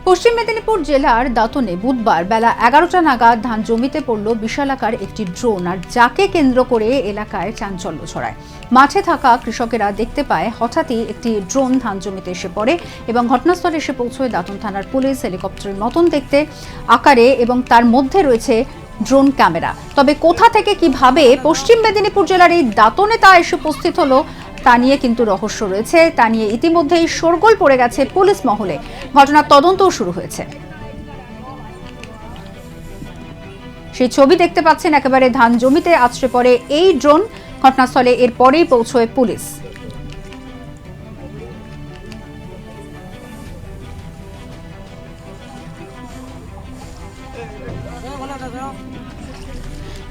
পশ্চিম মেদিনীপুর জেলার দাঁতনে বুধবার বেলা 11টা নাগাদ ধান জমিতে পড়ল বিশালাকার একটি ড্রোন, আর যাকে কেন্দ্র করে এলাকায় চাঞ্চল্য ছড়ায়। মাঠে থাকা কৃষকেরা দেখতে পায় হঠাৎই একটি ড্রোন ধান জমিতে এসে পড়ে এবং ঘটনাস্থলে এসে পৌঁছয় দাঁতন থানার পুলিশ। হেলিকপ্টারের মতন দেখতে আকারে এবং তার মধ্যে রয়েছে ড্রোন ক্যামেরা। তবে কোথা থেকে কিভাবে পশ্চিম মেদিনীপুর জেলার এই দাঁতনে তা এসে উপস্থিত হলো তা নিয়ে কিন্তু রহস্য রয়েছে। তা নিয়ে ইতিমধ্যেই শোরগোল পড়ে গেছে পুলিশ মহলে। ঘটনার তদন্তও শুরু হয়েছে। সেই ছবি দেখতে পাচ্ছেন, একেবারে ধান জমিতে আছড়ে পড়ে এই ড্রোন। ঘটনাস্থলে এরপরেই পৌঁছয় পুলিশ।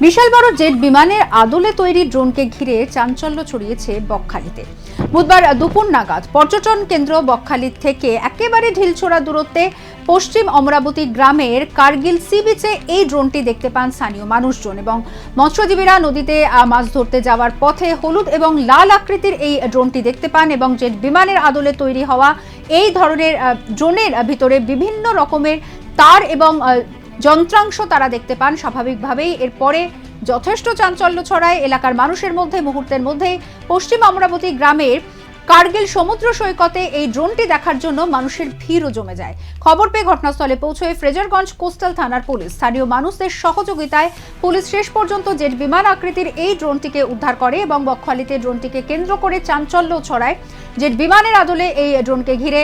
বিশাল বড় জেট বিমানের আদলে তৈরি ড্রোনকে ঘিরে চাঞ্চল্য ছড়িয়েছে বকখালিতে। বুধবার দুপুর নাগাদ পর্যটন কেন্দ্র বকখালি থেকে একেবারে ঢিলছোড়া দূরত্বে পশ্চিম অমরাবতী গ্রামের কার্গিল সি বিচে এই ড্রোনটি দেখতে পান স্থানীয় মানুষজন এবং মৎস্যজীবীরা নদীতে মাছ ধরতে যাওয়ার পথে হলুদ এবং লাল আকৃতির এই ড্রোনটি দেখতে পান এবং জেট বিমানের আদলে তৈরি হওয়া এই ধরনের ড্রোনের ভিতরে বিভিন্ন রকমের তার এবং যন্ত্রাংশ তারা দেখতে পান। স্বাভাবিকভাবেই এরপরে যথেষ্ট চাঞ্চল্য ছড়ায় এলাকার মানুষের মধ্যে। মুহূর্তের মধ্যেই পশ্চিম অমরাবতী গ্রামের কার্গিল সমুদ্র সৈকতে এই ড্রোনটি দেখার জন্য মানুষের ভিড়ও জমে যায়। খবর পেয়ে ঘটনাস্থলে পৌঁছয় ফ্রেজারগঞ্জ কোস্টাল থানার পুলিশ। স্থানীয় মানুষদের সহযোগিতায় পুলিশ শেষ পর্যন্ত জেট বিমান আকৃতির এই ড্রোনটিকে উদ্ধার করে এবং বকখালিতে ড্রোনটিকে কেন্দ্র করে চাঞ্চল্য ছড়ায়। জেট বিমানের আদলে এই ড্রোনকে ঘিরে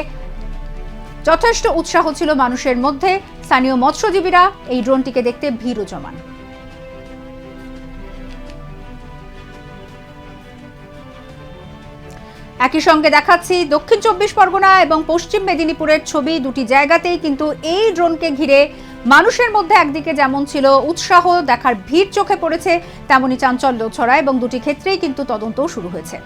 যথেষ্ট উৎসাহ ছিল মানুষের মধ্যে। স্থানীয় মৎস্যজীবীরা এই ড্রোনটিকে দেখতে ভিড়ও জমান। একই সঙ্গে দেখাচ্ছি দক্ষিণ 24 পরগনা এবং পশ্চিম মেদিনীপুরের ছবি। দুটি জায়গাতেই কিন্তু এই ড্রোনকে ঘিরে মানুষের মধ্যে একদিকে যেমন ছিল উৎসাহ, দেখার ভিড় চোখে পড়েছে, তেমনি চাঞ্চল্য ছড়ায় এবং দুটি ক্ষেত্রেই কিন্তু তদন্তও শুরু হয়েছে।